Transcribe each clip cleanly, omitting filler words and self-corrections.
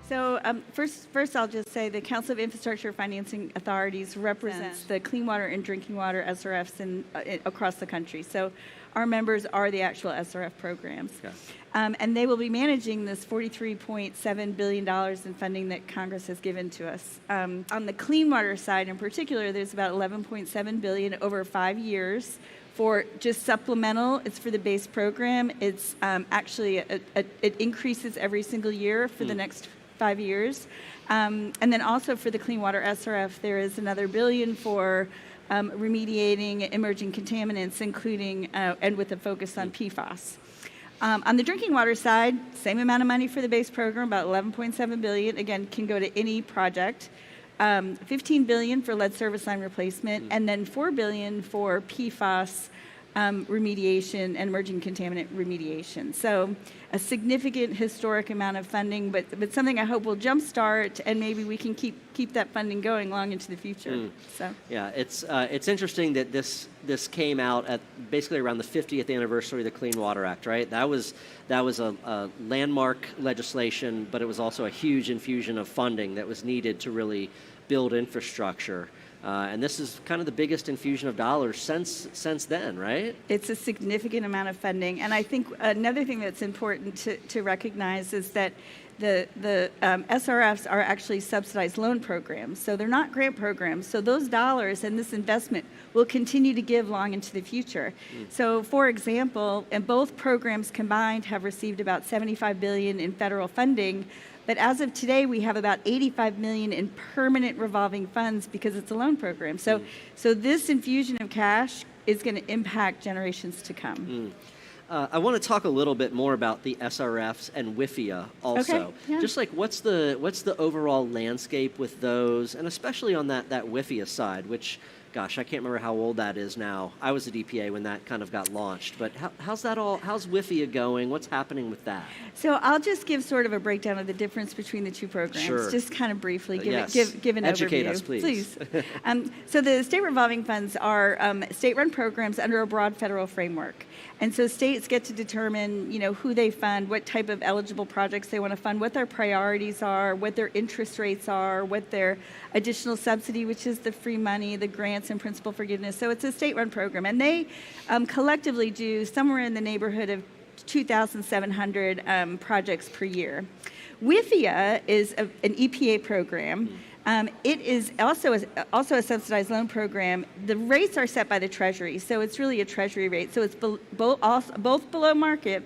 So first, I'll just say the Council of Infrastructure Financing Authorities represents the clean water and drinking water SRFs across the country. So our members are the actual SRF programs. Okay. And they will be managing this $43.7 billion in funding that Congress has given to us. On the clean water side in particular, there's about $11.7 billion over 5 years for just supplemental. It's for the base program. It's actually, it increases every single year for the next 5 years. And then also for the clean water SRF, there is another $1 billion for remediating emerging contaminants, including, and with a focus on PFAS. On the drinking water side, same amount of money for the base program, about $11.7 billion. Again, can go to any project. $15 billion for lead service line replacement, and then $4 billion for PFAS remediation and emerging contaminant remediation. So a significant historic amount of funding, but something I hope will jumpstart, and maybe we can keep that funding going long into the future. So yeah, it's interesting that this came out at basically around the 50th anniversary of the Clean Water Act, right? That was a landmark legislation, but it was also a huge infusion of funding that was needed to really build infrastructure. And this is kind of the biggest infusion of dollars since then, right? It's a significant amount of funding. And I think another thing that's important to recognize is that the SRFs are actually subsidized loan programs. So they're not grant programs. So those dollars and this investment will continue to give long into the future. So for example, and both programs combined have received about $75 billion in federal funding. But as of today, we have about $85 million in permanent revolving funds because it's a loan program. So this infusion of cash is going to impact generations to come. I want to talk a little bit more about the SRFs and WIFIA also. Okay, yeah. Just like what's the overall landscape with those, and especially on that WIFIA side, which, gosh, I can't remember how old that is now. I was at EPA when that kind of got launched. But how's WIFIA going? What's happening with that? So I'll just give sort of a breakdown of the difference between the two programs. Sure. Just kind of briefly give an Educate overview. us, please. So the state revolving funds are state-run programs under a broad federal framework. And so states get to determine, who they fund, what type of eligible projects they want to fund, what their priorities are, what their interest rates are, what their additional subsidy, which is the free money, the grants and principal forgiveness. So it's a state-run program. And they collectively do somewhere in the neighborhood of 2,700 projects per year. WIFIA is an EPA program. It is also a subsidized loan program. The rates are set by the Treasury, so it's really a Treasury rate. So it's both below market,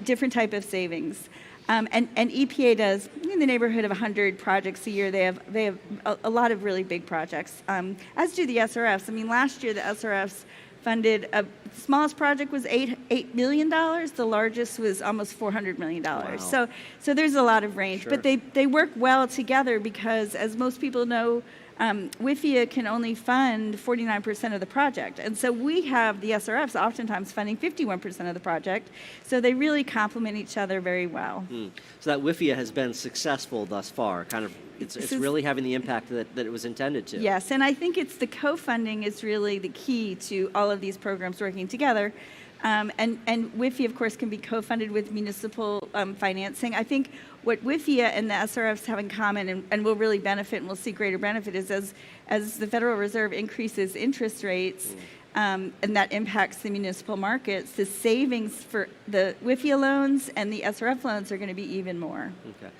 different type of savings. And EPA does in the neighborhood of 100 projects a year. They have a lot of really big projects, as do the SRFs. I mean, last year the SRFs funded, the smallest project was $8 million. The largest was almost $400 million. Wow. So there's a lot of range. Sure. But they work well together because, as most people know, WIFIA can only fund 49% of the project. And so we have the SRFs oftentimes funding 51% of the project. So they really complement each other very well. So that WIFIA has been successful thus far, kind of. It's really having the impact that it was intended to. Yes, and I think it's the co-funding is really the key to all of these programs working together. And WIFIA, of course, can be co-funded with municipal financing. I think what WIFIA and the SRFs have in common and will really benefit and will see greater benefit is as the Federal Reserve increases interest rates, and that impacts the municipal markets, the savings for the WIFIA loans and the SRF loans are going to be even more. Okay.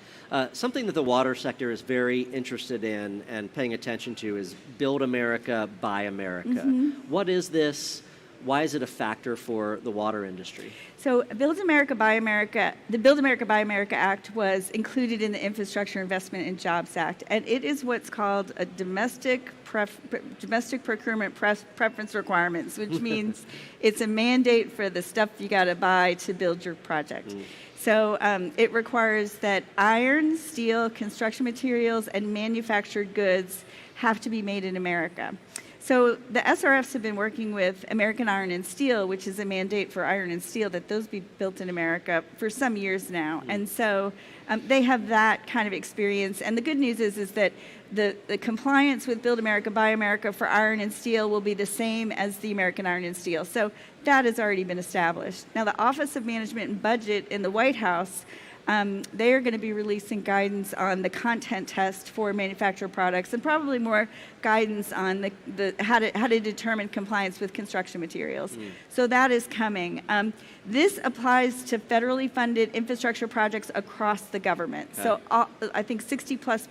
Something that the water sector is very interested in and paying attention to is Build America, Buy America. What is this? Why is it a factor for the water industry? So Build America, Buy America, the Build America, Buy America Act was included in the Infrastructure Investment and Jobs Act, and it is what's called a domestic procurement preference requirements, which means it's a mandate for the stuff you got to buy to build your project. So it requires that iron, steel, construction materials, and manufactured goods have to be made in America. So the SRFs have been working with American Iron and Steel, which is a mandate for iron and steel that those be built in America for some years now. And so they have that kind of experience. And the good news is that the compliance with Build America, Buy America for iron and steel will be the same as the American Iron and Steel. So that has already been established. Now, the Office of Management and Budget in the White House They are going to be releasing guidance on the content test for manufactured products and probably more guidance on how to determine compliance with construction materials. So that is coming. This applies to federally funded infrastructure projects across the government. Okay. So I think 60 plus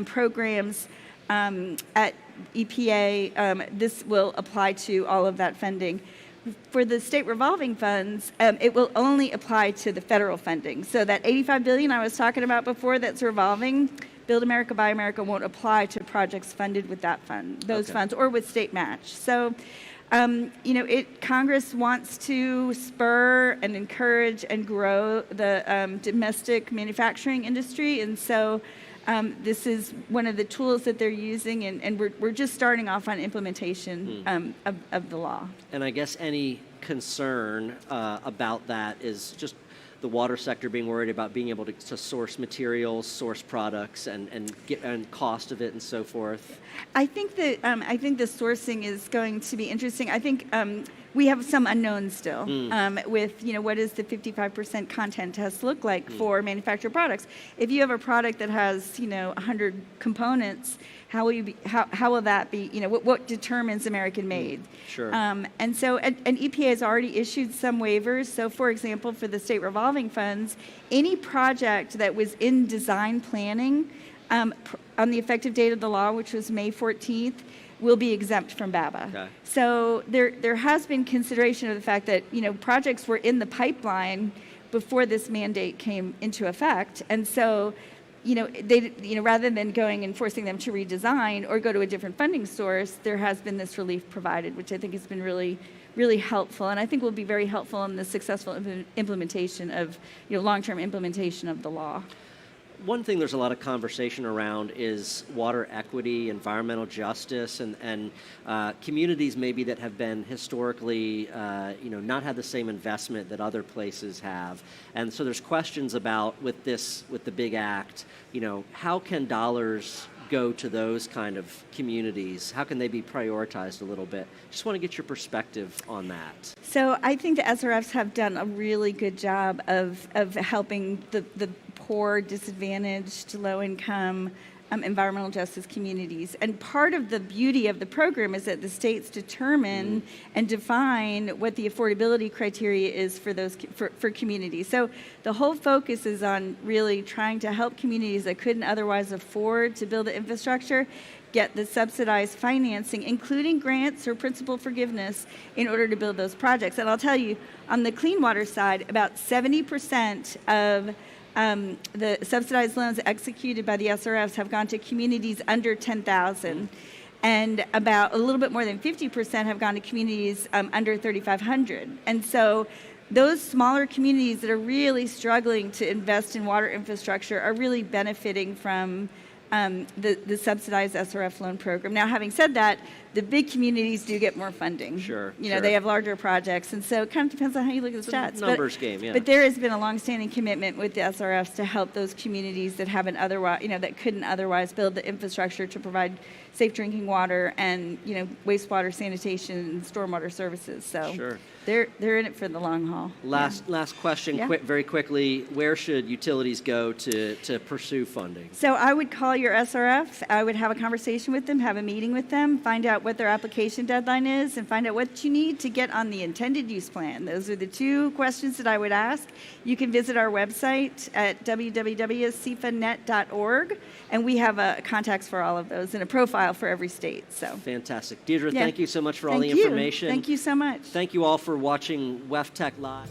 programs at EPA, this will apply to all of that funding. For the state revolving funds, it will only apply to the federal funding. So that $85 billion I was talking about before that's revolving, Build America, Buy America won't apply to projects funded with that fund, those funds, or with state match. So, Congress wants to spur and encourage and grow the domestic manufacturing industry, and so this is one of the tools that they're using, and we're just starting off on implementation of the law. And I guess any concern about that is just the water sector being worried about being able to source materials, source products, and cost of it, and so forth. I think the sourcing is going to be interesting. I think we have some unknowns still with what does the 55% content test look like for manufactured products. If you have a product that has 100 components, how will that be? What determines American made? Sure. And so and EPA has already issued some waivers. So for example, for the state revolving funds, any project that was in design planning on the effective date of the law, which was May 14th, will be exempt from BABA. Okay. So there has been consideration of the fact that projects were in the pipeline before this mandate came into effect, and so they rather than going and forcing them to redesign or go to a different funding source, there has been this relief provided, which I think has been really, really helpful, and I think will be very helpful in the successful implementation of long-term implementation of the law. One thing there's a lot of conversation around is water equity, environmental justice, and communities maybe that have been historically, not had the same investment that other places have. And so there's questions about with the big act, how can dollars go to those kind of communities? How can they be prioritized a little bit? Just want to get your perspective on that. So I think the SRFs have done a really good job of helping the poor, disadvantaged, low-income, environmental justice communities. And part of the beauty of the program is that the states determine and define what the affordability criteria is for those for communities. So the whole focus is on really trying to help communities that couldn't otherwise afford to build the infrastructure get the subsidized financing, including grants or principal forgiveness, in order to build those projects. And I'll tell you, on the clean water side, about 70% of the subsidized loans executed by the SRFs have gone to communities under 10,000, and about a little bit more than 50% have gone to communities under 3,500. And so those smaller communities that are really struggling to invest in water infrastructure are really benefiting from the subsidized SRF loan program. Now, having said that, the big communities do get more funding. Sure. They have larger projects, and so it kind of depends on how you look at the stats. It's a numbers game, yeah. But there has been a longstanding commitment with the SRFs to help those communities that haven't otherwise, that couldn't otherwise build the infrastructure to provide safe drinking water and wastewater sanitation and stormwater services. So sure. They're in it for the long haul. Last question, very quickly. Where should utilities go to pursue funding? So I would call your SRF. I would have a conversation with them, have a meeting with them, find out what their application deadline is, and find out what you need to get on the intended use plan. Those are the two questions that I would ask. You can visit our website at www.cifanet.org, and we have contacts for all of those and a profile for every state. So fantastic. Deirdre, thank you so much for all the information. Thank you so much. Thank you all for watching WEF Tech Live.